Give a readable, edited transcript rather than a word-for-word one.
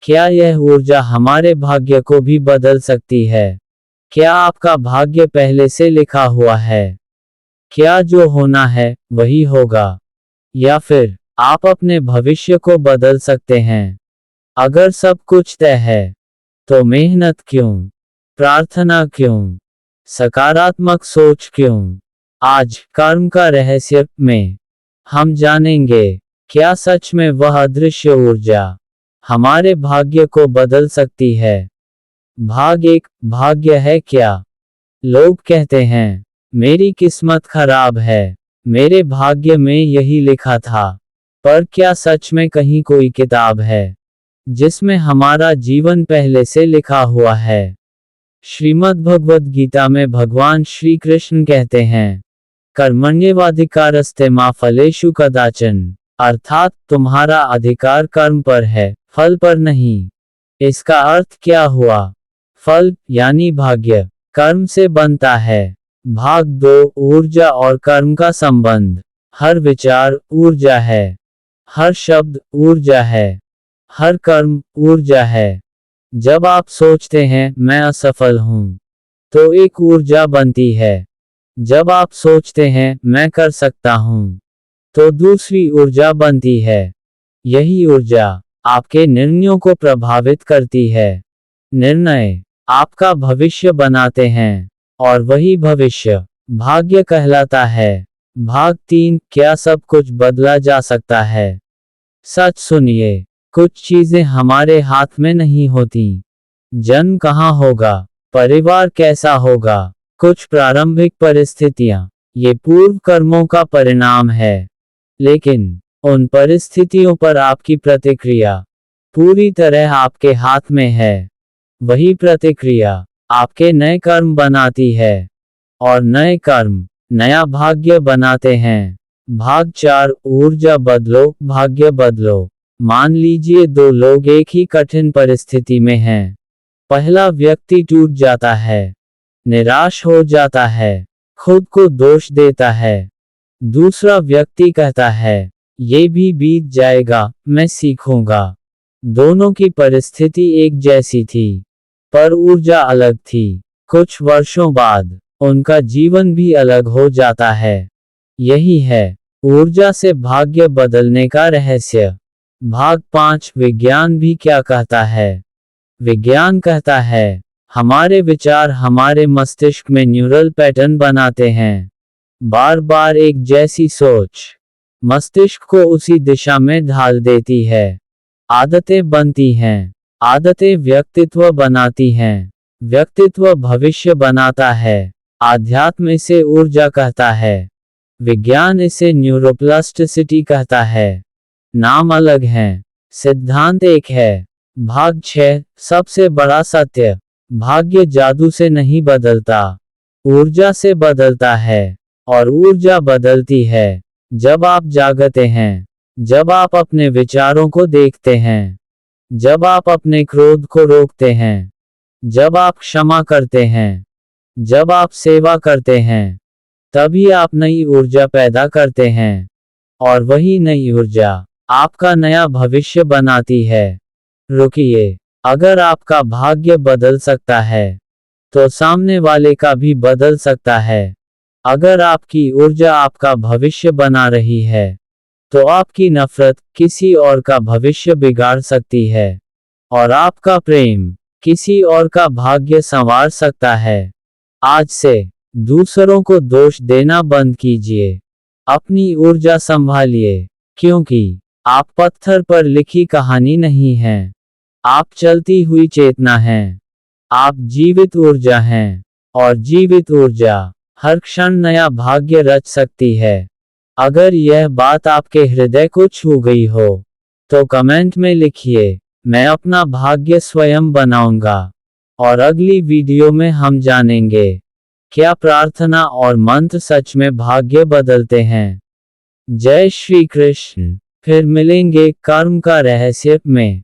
क्या यह ऊर्जा हमारे भाग्य को भी बदल सकती है? क्या आपका भाग्य पहले से लिखा हुआ है? क्या जो होना है वही होगा? या फिर आप अपने भविष्य को बदल सकते हैं? अगर सब कुछ तय है, तो मेहनत क्यों? प्रार्थना क्यों? सकारात्मक सोच क्यों? आज कर्म का रहस्य में हम जानेंगे, क्या सच में वह अदृश्य ऊर्जा हमारे भाग्य को बदल सकती है? भाग एक, भाग्य है क्या? लोग कहते हैं, मेरी किस्मत खराब है, मेरे भाग्य में यही लिखा था। पर क्या सच में कहीं कोई किताब है जिसमें हमारा जीवन पहले से लिखा हुआ है? श्रीमद् भगवद गीता में भगवान श्री कृष्ण कहते हैं, कर्मण्येवाधिकारस्ते मा फलेषु कदाचन, अर्थात तुम्हारा अधिकार कर्म पर है, फल पर नहीं। इसका अर्थ क्या हुआ? फल यानी भाग्य कर्म से बनता है। भाग दो, ऊर्जा और कर्म का संबंध। हर विचार ऊर्जा है, हर शब्द ऊर्जा है, हर कर्म ऊर्जा है। जब आप सोचते हैं मैं असफल हूं, तो एक ऊर्जा बनती है। जब आप सोचते हैं मैं कर सकता हूं, तो दूसरी ऊर्जा बनती है। यही ऊर्जा आपके निर्णयों को प्रभावित करती है। निर्णय आपका भविष्य बनाते हैं, और वही भविष्य भाग्य कहलाता है। भाग 3, क्या सब कुछ बदला जा सकता है? सच सुनिए, कुछ चीजें हमारे हाथ में नहीं होती। जन्म कहाँ होगा, परिवार कैसा होगा, कुछ प्रारंभिक परिस्थितियां, ये पूर्व कर्मों का परिणाम है। लेकिन उन परिस्थितियों पर आपकी प्रतिक्रिया पूरी तरह आपके हाथ में है। वही प्रतिक्रिया आपके नए कर्म बनाती है, और नए कर्म नया भाग्य बनाते हैं। भाग 4, ऊर्जा बदलो, भाग्य बदलो। मान लीजिए दो लोग एक ही कठिन परिस्थिति में हैं। पहला व्यक्ति टूट जाता है, निराश हो जाता है, खुद को दोष देता है। दूसरा व्यक्ति कहता है, ये भी बीत जाएगा, मैं सीखूंगा। दोनों की परिस्थिति एक जैसी थी, पर ऊर्जा अलग थी। कुछ वर्षों बाद उनका जीवन भी अलग हो जाता है। यही है ऊर्जा से भाग्य बदलने का रहस्य। भाग 5, विज्ञान भी क्या कहता है? विज्ञान कहता है, हमारे विचार हमारे मस्तिष्क में न्यूरल पैटर्न बनाते हैं। बार बार एक जैसी सोच मस्तिष्क को उसी दिशा में ढाल देती है। आदतें बनती हैं, आदतें व्यक्तित्व बनाती हैं, व्यक्तित्व भविष्य बनाता है। आध्यात्म इसे ऊर्जा कहता है, विज्ञान इसे न्यूरोप्लास्टिसिटी कहता है। नाम अलग हैं, सिद्धांत एक है। भाग 6, सबसे बड़ा सत्य, भाग्य जादू से नहीं बदलता, ऊर्जा से बदलता है। और ऊर्जा बदलती है जब आप जागते हैं, जब आप अपने विचारों को देखते हैं, जब आप अपने क्रोध को रोकते हैं, जब आप क्षमा करते हैं, जब आप सेवा करते हैं, तभी आप नई ऊर्जा पैदा करते हैं। और वही नई ऊर्जा आपका नया भविष्य बनाती है। रुकिए, अगर आपका भाग्य बदल सकता है, तो सामने वाले का भी बदल सकता है। अगर आपकी ऊर्जा आपका भविष्य बना रही है, तो आपकी नफरत किसी और का भविष्य बिगाड़ सकती है, और आपका प्रेम किसी और का भाग्य संवार सकता है। आज से दूसरों को दोष देना बंद कीजिए, अपनी ऊर्जा संभालिए, क्योंकि आप पत्थर पर लिखी कहानी नहीं हैं। आप चलती हुई चेतना हैं। आप जीवित ऊर्जा हैं, और जीवित ऊर्जा हर क्षण नया भाग्य रच सकती है। अगर यह बात आपके हृदय को छू गई हो, तो कमेंट में लिखिए, मैं अपना भाग्य स्वयं बनाऊंगा। और अगली वीडियो में हम जानेंगे, क्या प्रार्थना और मंत्र सच में भाग्य बदलते हैं। जय श्री कृष्ण। फिर मिलेंगे कर्म का रहस्य में।